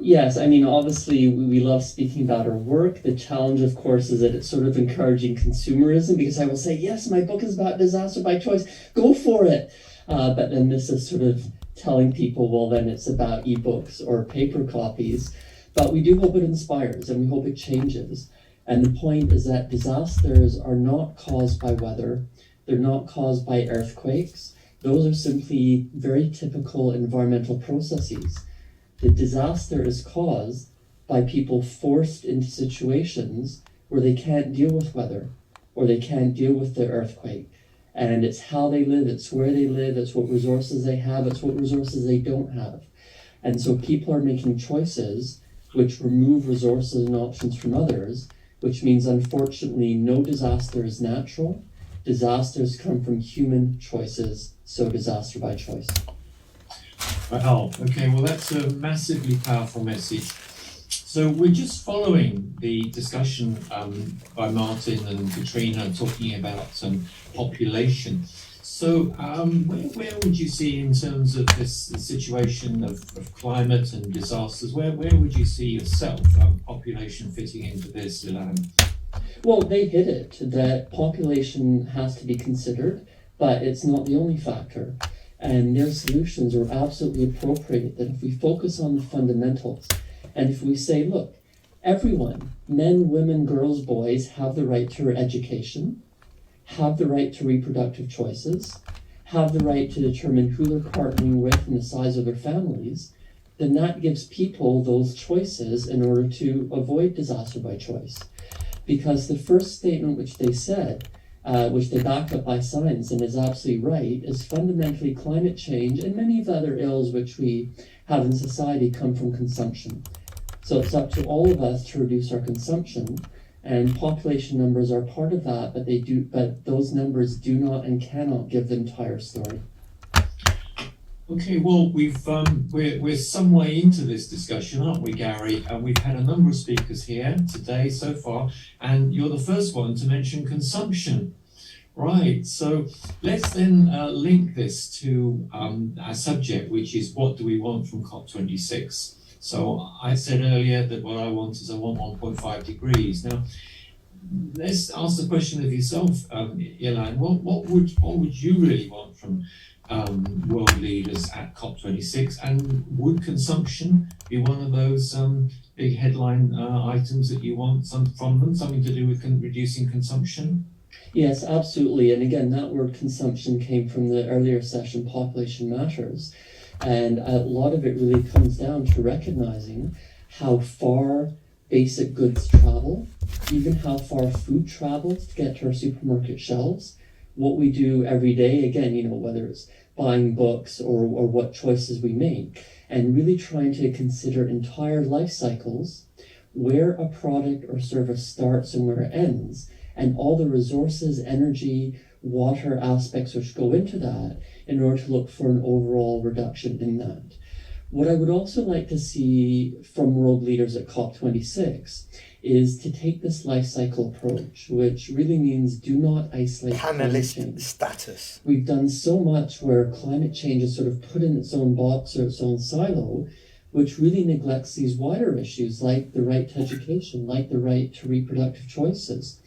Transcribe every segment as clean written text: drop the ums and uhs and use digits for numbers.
Yes, I mean, obviously, we love speaking about our work. The challenge, of course, is that it's sort of encouraging consumerism because I will say, yes, my book is about disaster by choice, go for it. But then this is sort of telling people, well, then it's about ebooks or paper copies. But we do hope it inspires and we hope it changes. And the point is that disasters are not caused by weather, they're not caused by earthquakes. Those are simply very typical environmental processes. The disaster is caused by people forced into situations where they can't deal with weather or they can't deal with the earthquake. And it's how they live, it's where they live, it's what resources they have, it's what resources they don't have. And so people are making choices which remove resources and options from others, which means, unfortunately, no disaster is natural. Disasters come from human choices, so disaster by choice. Wow, okay, well that's a massively powerful message. So we're just following the discussion by Martin and Katrina talking about population. So where would you see in terms of this situation of climate and disasters, where would you see yourself, population fitting into this, Ilan? Well, they hit it, that population has to be considered, but it's not the only factor. And their solutions are absolutely appropriate, that if we focus on the fundamentals, and if we say, look, everyone, men, women, girls, boys, have the right to education, have the right to reproductive choices, have the right to determine who they're partnering with and the size of their families, then that gives people those choices in order to avoid disaster by choice. Because the first statement which they said, which they back up by science and is absolutely right, is fundamentally climate change and many of the other ills which we have in society come from consumption. So it's up to all of us to reduce our consumption, and population numbers are part of that, but those numbers do not and cannot give the entire story. Okay, well, we're some way into this discussion, aren't we, Gary? And we've had a number of speakers here today so far, and you're the first one to mention consumption. Right, so let's then link this to our subject, which is what do we want from COP26? So I said earlier that what I want is I want 1.5 degrees. Now, let's ask the question of yourself, Ilan. What would you really want from world leaders at COP26, and would consumption be one of those big headline items that you want from them, something to do with reducing consumption? Yes, absolutely. And again, that word consumption came from the earlier session, population matters. And a lot of it really comes down to recognizing how far basic goods travel, even how far food travels to get to our supermarket shelves, what we do every day, again, whether it's buying books or what choices we make, and really trying to consider entire life cycles, where a product or service starts and where it ends, and all the resources, energy, water aspects which go into that in order to look for an overall reduction in that. What I would also like to see from world leaders at COP26 is to take this life cycle approach, which really means do not isolate climate change. Status. We've done so much where climate change is sort of put in its own box or its own silo, which really neglects these wider issues like the right to education, like the right to reproductive choices.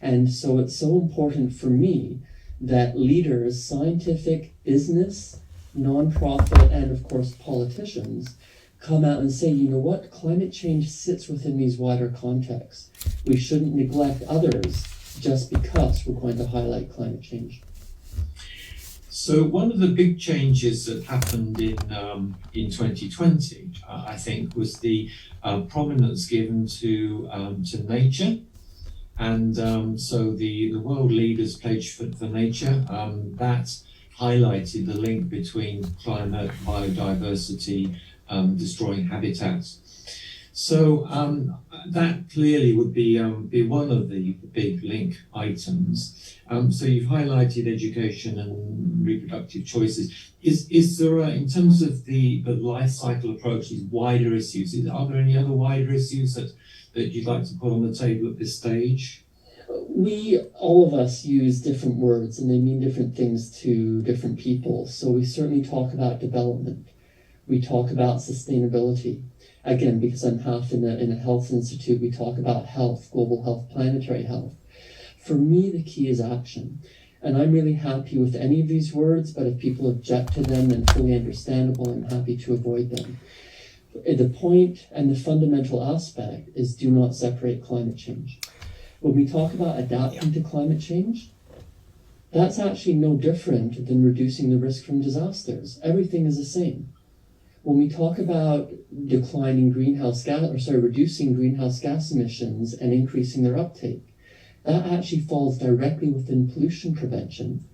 And so it's so important for me that leaders, scientific, business, nonprofit, and of course politicians come out and say, you know what, climate change sits within these wider contexts. We shouldn't neglect others just because we're going to highlight climate change. So one of the big changes that happened in 2020, I think, was the prominence given to nature. And so the world leaders pledged for nature, that highlighted the link between climate, biodiversity, destroying habitats. So that clearly would be one of the big link items. So you've highlighted education and reproductive choices. Is there, in terms of the life cycle approach, these wider issues, are there any other wider issues that you'd like to put on the table at this stage? All of us use different words and they mean different things to different people. So we certainly talk about development. We talk about sustainability. Again, because I'm half in a health institute, we talk about health, global health, planetary health. For me, the key is action. And I'm really happy with any of these words, but if people object to them and fully understandable, I'm happy to avoid them. The point and the fundamental aspect is do not separate climate change. When we talk about adapting to climate change, that's actually no different than reducing the risk from disasters. Everything is the same. When we talk about reducing greenhouse gas emissions and increasing their uptake, that actually falls directly within pollution prevention,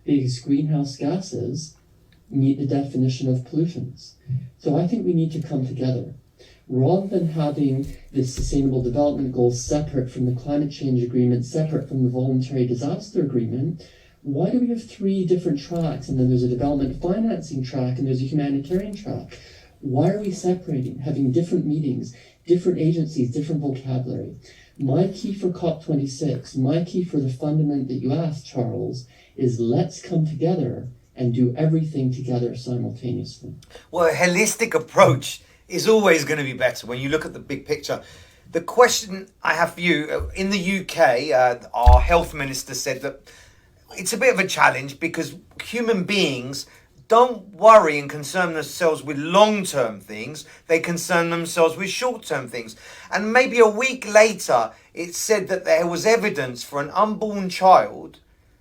because greenhouse gases meet the definition of pollutants. So I think we need to come together. Rather than having the Sustainable Development Goals separate from the Climate Change Agreement, separate from the Voluntary Disaster Agreement, why do we have 3 different tracks, and then there's a development financing track and there's a humanitarian track? Why are we separating, having different meetings, different agencies, different vocabulary? My key for COP26, my key for the fundament that you asked, Charles, is let's come together and do everything together simultaneously. Well, a holistic approach is always going to be better when you look at the big picture. The question I have for you, in the UK, our health minister said that it's a bit of a challenge because human beings don't worry and concern themselves with long-term things. They concern themselves with short-term things. And maybe a week later, it said that there was evidence for an unborn child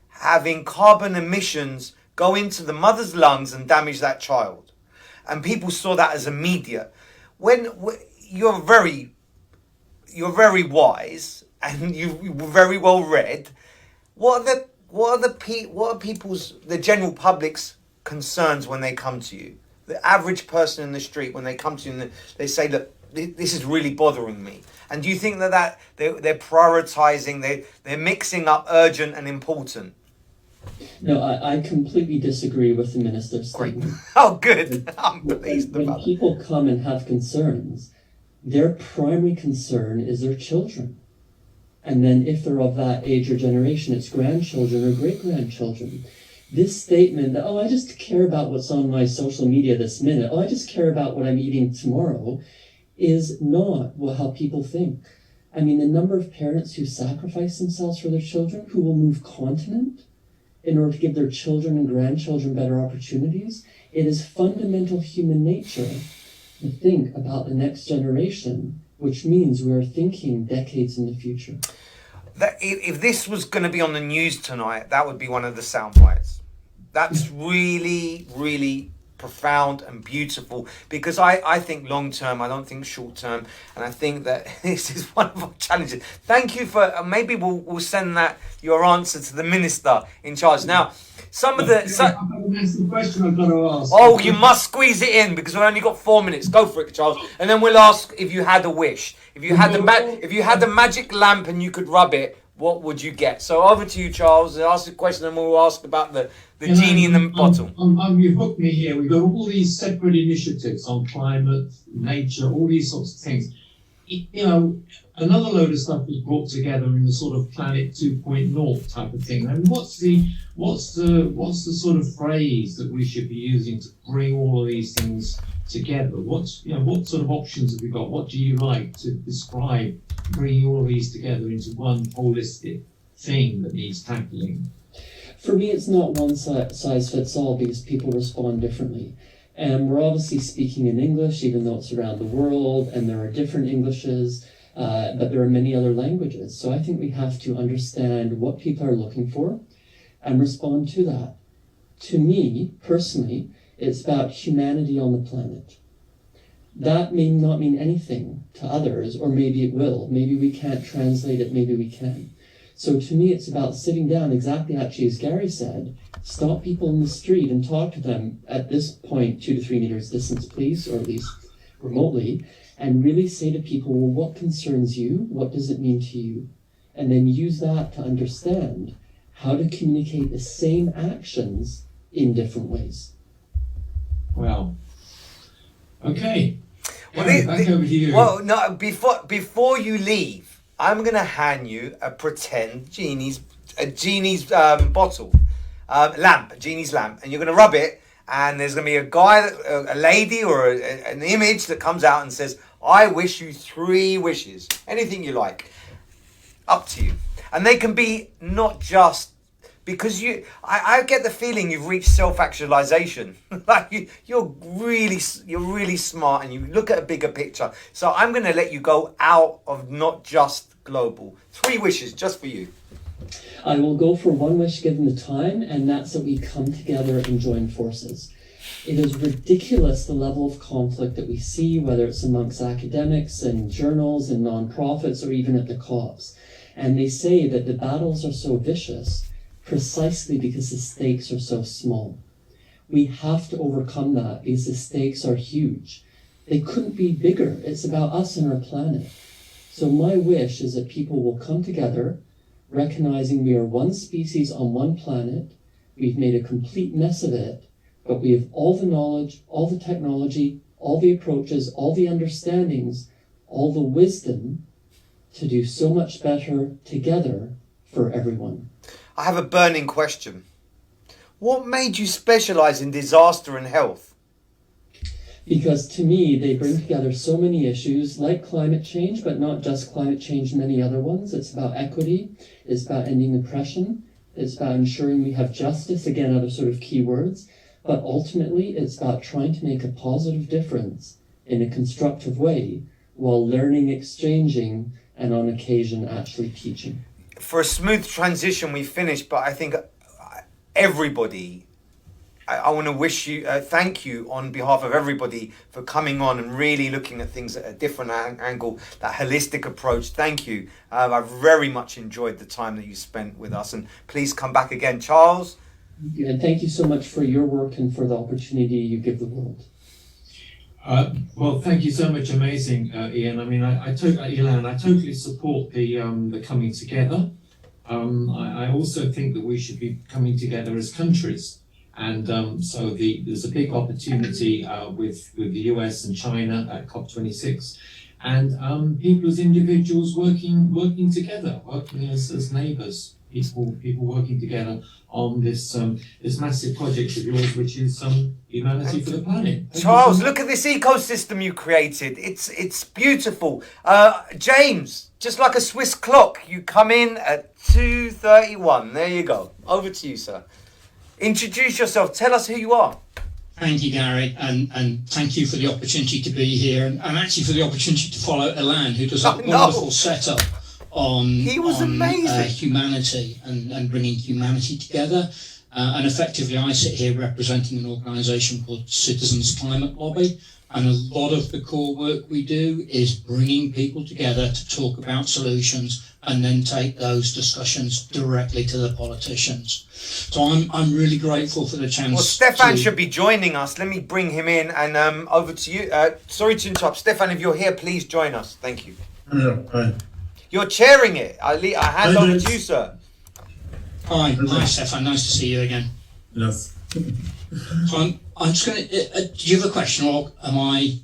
having carbon emissions go into the mother's lungs and damage that child. And people saw that as immediate. When you're very wise and you're very well read, what are the general public's concerns when they come to you? The average person in the street, when they come to you and they say, look, this is really bothering me. And do you think that they're prioritizing, they're mixing up urgent and important? No, I completely disagree with the minister's statement. Oh, good. I'm pleased when about it. people come and have concerns, their primary concern is their children. And then if they're of that age or generation, it's grandchildren or great-grandchildren. This statement that, I just care about what's on my social media this minute, I just care about what I'm eating tomorrow, is not how people think. I mean, the number of parents who sacrifice themselves for their children, who will move continent in order to give their children and grandchildren better opportunities, it is fundamental human nature to think about the next generation, which means we are thinking decades in the future. If this was going to be on the news tonight, that would be one of the sound bites. That's really, really profound and beautiful, because I think long term, I don't think short term, and I think that this is one of our challenges. Thank you for maybe we'll send your answer to the minister in charge. Now, some of the That's the question I've got to ask. oh, you must squeeze it in because we've only got 4 minutes. Go for it, Charles, and then we'll ask if you had a wish. If you had the magic lamp and you could rub it, what would you get? So over to you, Charles. Ask the question, and we'll ask about the genie in the bottle. You've hooked me here. We've got all these separate initiatives on climate, nature, all these sorts of things. Another load of stuff was brought together in the sort of Planet 2.0 type of thing. And what's the sort of phrase that we should be using to bring all of these things together? What sort of options have we got? What do you like to describe bringing all of these together into one holistic thing that needs tackling? For me, it's not one size fits all because people respond differently. And we're obviously speaking in English, even though it's around the world, and there are different Englishes, but there are many other languages. So I think we have to understand what people are looking for and respond to that. To me, personally, it's about humanity on the planet. That may not mean anything to others, or maybe it will. Maybe we can't translate it, maybe we can. So to me, it's about sitting down, exactly actually as Gary said, stop people in the street and talk to them at this point, 2 to 3 meters distance, please, or at least remotely, and really say to people, well, what concerns you? What does it mean to you? And then use that to understand how to communicate the same actions in different ways. Well, okay. Well, Back over to you. Well, no, before you leave, I'm going to hand you a pretend genie's bottle, lamp, a genie's lamp, and you're going to rub it, and there's going to be a guy, a lady, or an image that comes out and says, "I wish you 3 wishes, anything you like." Up to you, and they can be not just because I get the feeling you've reached self-actualization. Like you're really smart, and you look at a bigger picture. So I'm going to let you go out of not just global. 3 wishes just for you. I will go for 1 wish given the time, and that's that we come together and join forces. It is ridiculous the level of conflict that we see, whether it's amongst academics and journals and nonprofits or even at the COPs. And they say that the battles are so vicious precisely because the stakes are so small. We have to overcome that because the stakes are huge. They couldn't be bigger. It's about us and our planet. So my wish is that people will come together, recognizing we are one species on one planet. We've made a complete mess of it, but we have all the knowledge, all the technology, all the approaches, all the understandings, all the wisdom to do so much better together for everyone. I have a burning question. What made you specialize in disaster and health? Because to me, they bring together so many issues like climate change, but not just climate change, many other ones. It's about equity, it's about ending oppression, it's about ensuring we have justice, again, other sort of keywords. But ultimately, it's about trying to make a positive difference in a constructive way while learning, exchanging, and on occasion actually teaching. For a smooth transition, we finished, but I think everybody, I want to wish you, thank you on behalf of everybody for coming on and really looking at things at a different angle, that holistic approach. Thank you. I've very much enjoyed the time that you spent with us, and please come back again. Charles? And thank you so much for your work and for the opportunity you give the world. Well, thank you so much. Amazing, Ian. I mean, I totally support the coming together. I also think that we should be coming together as countries. And so there's a big opportunity with the US and China at COP26, and people as individuals working together, working as neighbours, people working together on this massive project of yours, which is humanity for the planet. Charles, look at this ecosystem you created. It's beautiful. James, just like a Swiss clock, you come in at 2:31. There you go. Over to you, sir. Introduce yourself. Tell us who you are. Thank you, Gary, and thank you for the opportunity to be here, and actually for the opportunity to follow Elan, who does a wonderful setup on humanity and bringing humanity together. And effectively, I sit here representing an organisation called Citizens Climate Lobby, and a lot of the core work we do is bringing people together to talk about solutions and then take those discussions directly to the politicians. So I'm really grateful for the chance. Well, Stephan should be joining us. Let me bring him in, and over to you. Sorry to interrupt. Stephan, if you're here, please join us. Thank you. Yeah, hi. You're chairing it. I hand over to you, sir. Hi, Stephan. Nice to see you again. Yes. So I'm just going to. Do you have a question, or am I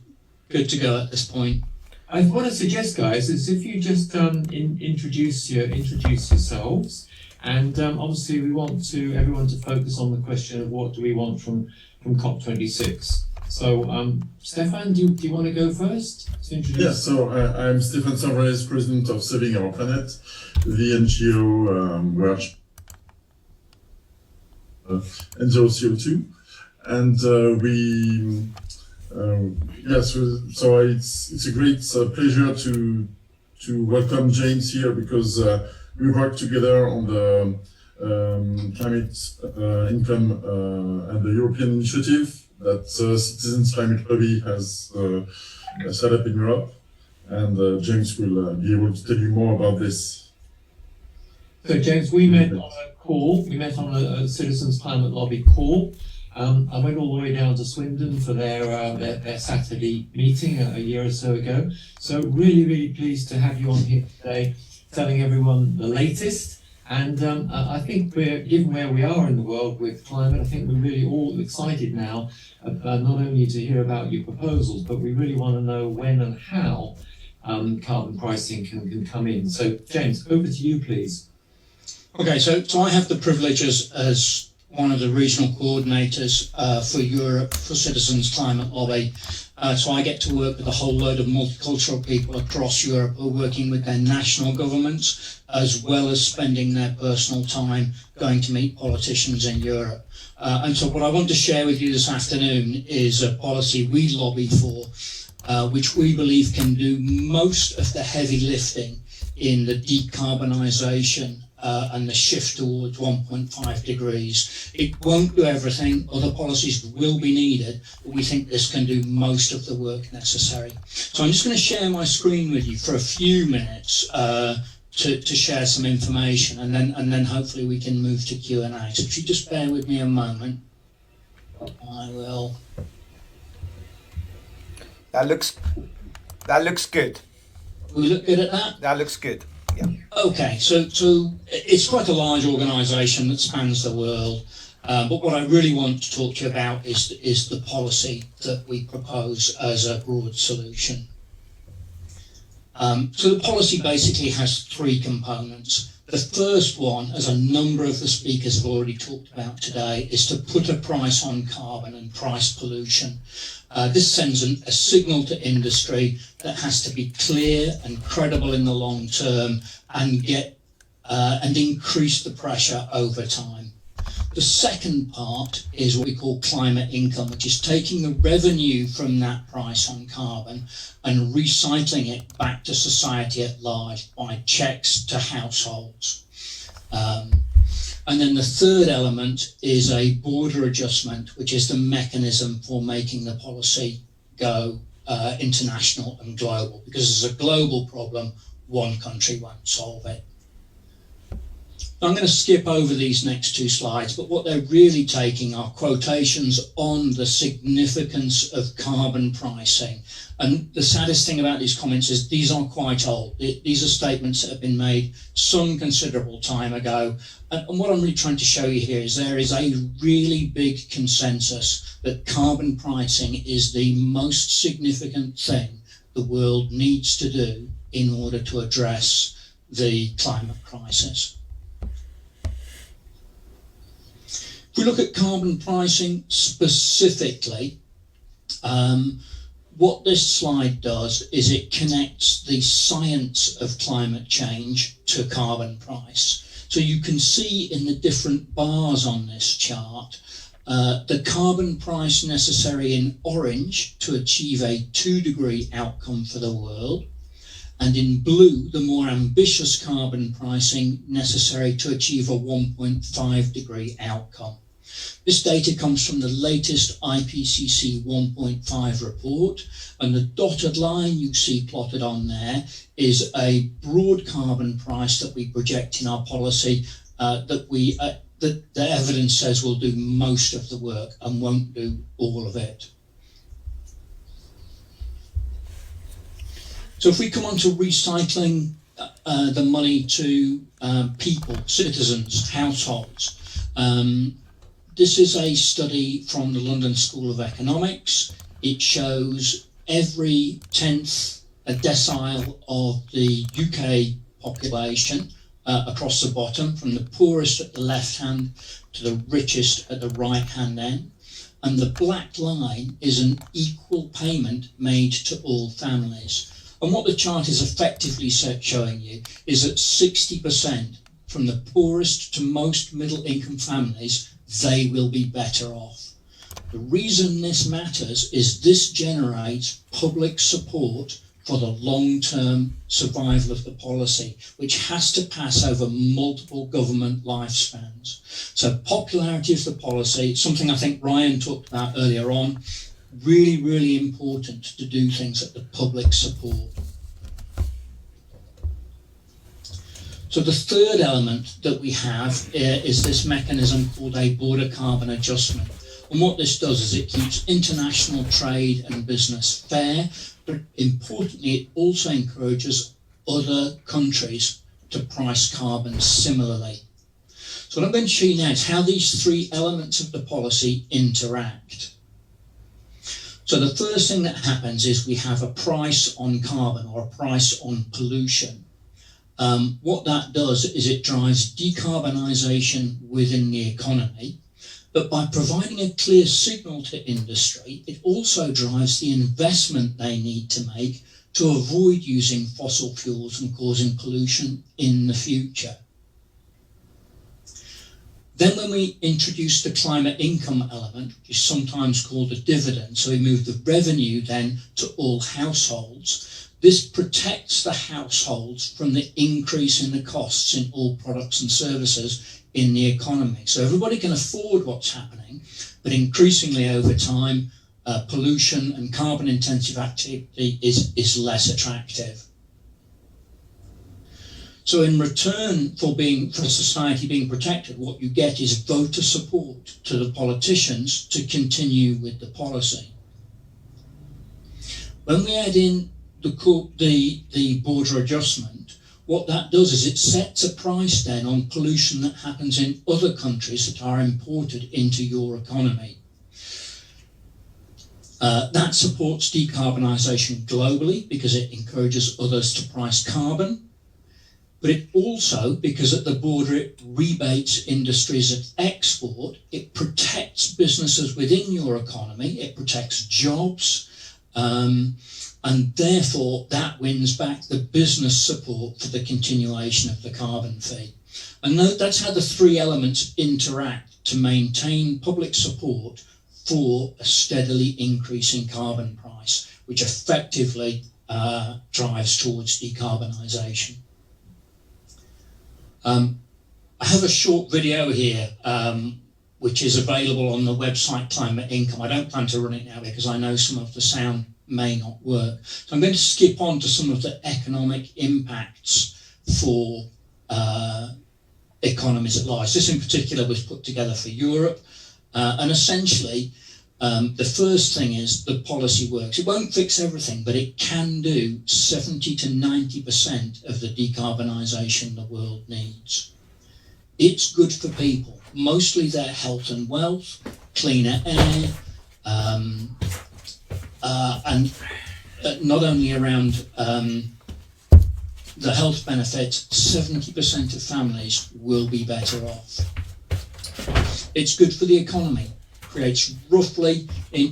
good to go at this point? I want to suggest, guys, is if you just introduce yourselves, and obviously we want everyone to focus on the question of what do we want from COP26. So, Stephan, do you want to go first to introduce? Yes, so I'm Stephan Savarese, president of Saving Our Planet, the NGO where and zero CO2, and so it's a great pleasure to welcome James here, because we work together on the climate income and the European initiative that Citizens Climate Lobby has set up in Europe, and James will be able to tell you more about this. So James, we met on a call. We met on a Citizens Climate Lobby call. I went all the way down to Swindon for their Saturday meeting a year or so ago. So really, really pleased to have you on here today, telling everyone the latest. And I think given where we are in the world with climate, I think we're really all excited now, not only to hear about your proposals, but we really want to know when and how carbon pricing can come in. So James, over to you, please. Okay, so I have the privilege as one of the regional coordinators for Europe for Citizens Climate Lobby. So I get to work with a whole load of multicultural people across Europe who are working with their national governments, as well as spending their personal time going to meet politicians in Europe. And so what I want to share with you this afternoon is a policy we lobby for, which we believe can do most of the heavy lifting in the decarbonisation and the shift towards 1.5 degrees. It won't do everything, other policies will be needed, but we think this can do most of the work necessary. So I'm just going to share my screen with you for a few minutes to share some information, and then hopefully we can move to Q&A. So if you just bear with me a moment, I will. That looks good. We look good at that? That looks good. Yeah. Okay, so it's quite a large organisation that spans the world, but what I really want to talk to you about is the policy that we propose as a broad solution. So the policy basically has three components. The first one, as a number of the speakers have already talked about today, is to put a price on carbon and price pollution. This sends a signal to industry that has to be clear and credible in the long term and increase the pressure over time. The second part is what we call climate income, which is taking the revenue from that price on carbon and recycling it back to society at large by checks to households. And then the third element is a border adjustment, which is the mechanism for making the policy go international and global, because it's a global problem, one country won't solve it. I'm going to skip over these next two slides, but what they're really taking are quotations on the significance of carbon pricing. And the saddest thing about these comments is these are quite old. These are statements that have been made some considerable time ago. And what I'm really trying to show you here is there is a really big consensus that carbon pricing is the most significant thing the world needs to do in order to address the climate crisis. If we look at carbon pricing specifically, what this slide does is it connects the science of climate change to carbon price. So you can see in the different bars on this chart, the carbon price necessary in orange to achieve a 2-degree outcome for the world, and in blue, the more ambitious carbon pricing necessary to achieve a 1.5-degree outcome. This data comes from the latest IPCC 1.5 report, and the dotted line you see plotted on there is a broad carbon price that we project in our policy that the evidence says will do most of the work and won't do all of it. So if we come on to recycling the money to people, citizens, households, this is a study from the London School of Economics. It shows every 10th decile of the UK population across the bottom, from the poorest at the left hand to the richest at the right hand end. And the black line is an equal payment made to all families. And what the chart is effectively showing you is that 60% from the poorest to most middle income families, they will be better off. The reason this matters is this generates public support for the long-term survival of the policy, which has to pass over multiple government lifespans. So popularity of the policy, something I think Ryan talked about earlier on, really, really important to do things that the public support. So the third element that we have is this mechanism called a border carbon adjustment. And what this does is it keeps international trade and business fair, but importantly, it also encourages other countries to price carbon similarly. So what I'm going to show you now is how these three elements of the policy interact. So the first thing that happens is we have a price on carbon or a price on pollution. What that does is it drives decarbonisation within the economy, But by providing a clear signal to industry, it also drives the investment they need to make to avoid using fossil fuels and causing pollution in the future. Then when we introduce the climate income element, which is sometimes called a dividend, so we move the revenue then to all households, this protects the households from the increase in the costs in all products and services in the economy. So everybody can afford what's happening, but increasingly over time, pollution and carbon intensive activity is less attractive. So in return for society being protected, what you get is voter support to the politicians to continue with the policy. When we add in the border adjustment, what that does is it sets a price then on pollution that happens in other countries that are imported into your economy. That supports decarbonisation globally because it encourages others to price carbon. But it also, because at the border it rebates industries at export, it protects businesses within your economy, it protects jobs, and therefore that wins back the business support for the continuation of the carbon fee. And that's how the three elements interact to maintain public support for a steadily increasing carbon price, which effectively drives towards decarbonisation. I have a short video here, which is available on the website Climate Income. I don't plan to run it now because I know some of the sound may not work. So I'm going to skip on to some of the economic impacts for economies at large. This in particular was put together for Europe. And essentially, the first thing is the policy works. It won't fix everything, but it can do 70 to 90% of the decarbonisation the world needs. It's good for people, mostly their health and wealth, cleaner air, and not only around the health benefits, 70% of families will be better off. It's good for the economy. Creates roughly,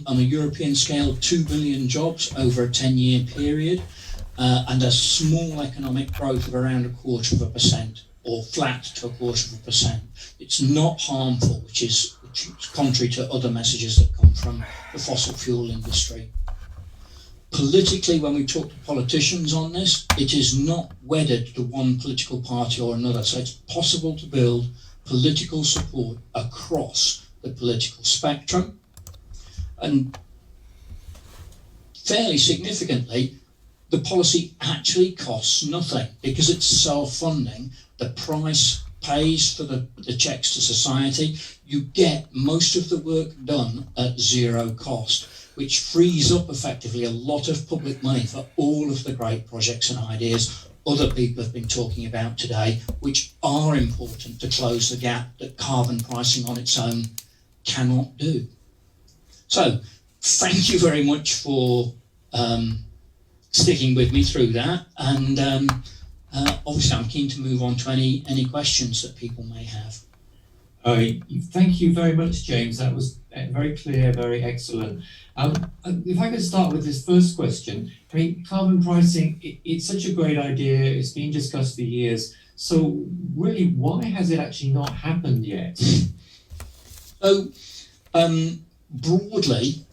on a European scale, 2 billion jobs over a 10-year period, and a small economic growth of around 0.25%, or flat to 0.25%. It's not harmful, which is contrary to other messages that come from the fossil fuel industry. Politically, when we talk to politicians on this, it is not wedded to one political party or another, so it's possible to build political support across the political spectrum, and fairly significantly, the policy actually costs nothing because it's self-funding. The price pays for the checks to society. You get most of the work done at zero cost, which frees up effectively a lot of public money for all of the great projects and ideas other people have been talking about today, which are important to close the gap that carbon pricing on its own cannot do. So, thank you very much for sticking with me through that, and obviously I'm keen to move on to any questions that people may have. Thank you very much, James. That was very clear, very excellent. If I could start with this first question. I mean, carbon pricing, it's such a great idea. It's been discussed for years. So really, why has it actually not happened yet? So, broadly,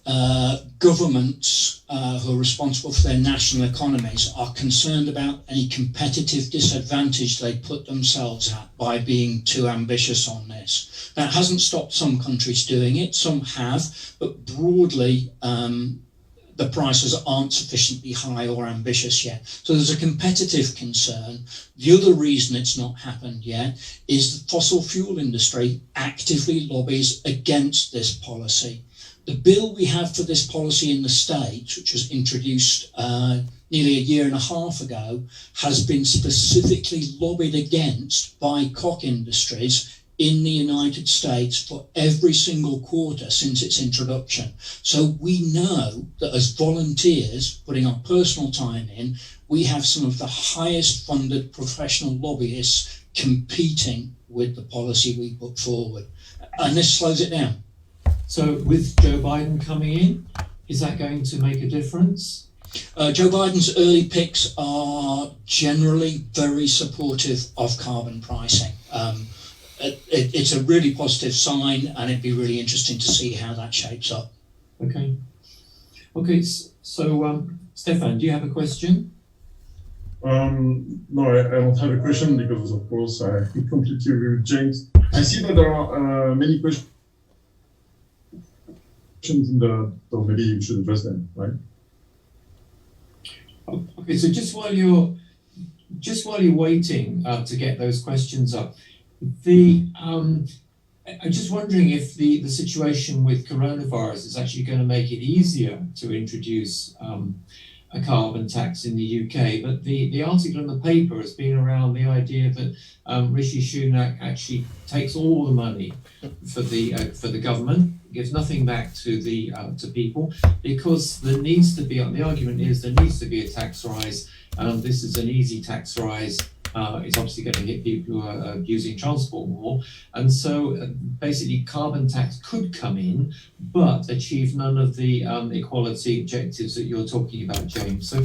governments who are responsible for their national economies are concerned about any competitive disadvantage they put themselves at by being too ambitious on this. That hasn't stopped some countries doing it, some have, but broadly the prices aren't sufficiently high or ambitious yet. So there's a competitive concern. The other reason it's not happened yet is the fossil fuel industry actively lobbies against this policy. The bill we have for this policy in the States, which was introduced nearly a year and a half ago, has been specifically lobbied against by cock industries in the United States for every single quarter since its introduction. So we know that as volunteers, putting our personal time in, we have some of the highest funded professional lobbyists competing with the policy we put forward. and this slows it down. So with Joe Biden coming in, is that going to make a difference? Joe Biden's early picks are generally very supportive of carbon pricing. It's a really positive sign, and it'd be really interesting to see how that shapes up. Okay. Okay, so Stephan, do you have a question? No, I don't have a question because, of course, I completely agree with James. I see that there are many questions in so maybe you should address them, right? Okay, so just while you're waiting to get those questions up, I'm just wondering if the situation with coronavirus is actually going to make it easier to introduce a carbon tax in the UK. But the article in the paper has been around the idea that Rishi Sunak actually takes all the money for the government, gives nothing back to the to people, because there needs to be, the argument is there needs to be a tax rise. This is an easy tax rise. It's obviously going to hit people who are using transport more. And so basically carbon tax could come in, but achieve none of the equality objectives that you're talking about, James. So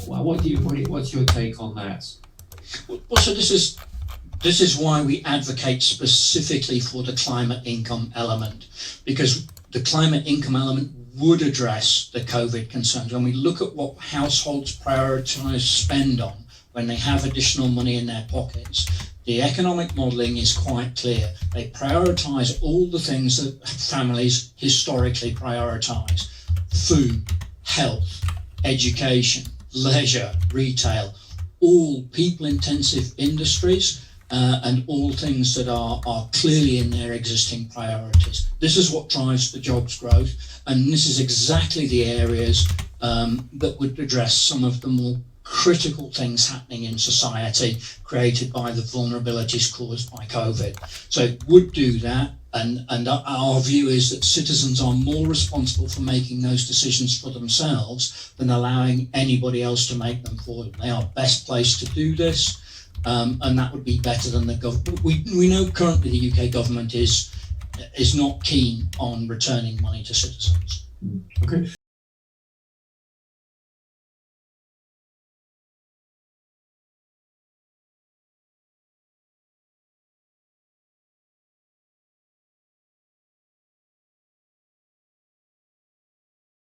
what's your take on that? Well, so this is why we advocate specifically for the climate income element, because the climate income element would address the COVID concerns. When we look at what households prioritise spend on when they have additional money in their pockets, the economic modelling is quite clear. They prioritise all the things that families historically prioritise: food, health, education, leisure, retail, all people-intensive industries, and all things that are clearly in their existing priorities. This is what drives the jobs growth, and this is exactly the areas that would address some of the more critical things happening in society created by the vulnerabilities caused by COVID. So it would do that, and our view is that citizens are more responsible for making those decisions for themselves than allowing anybody else to make them for them. They are best placed to do this. And that would be better than the government. We know currently the UK government is not keen on returning money to citizens. Okay,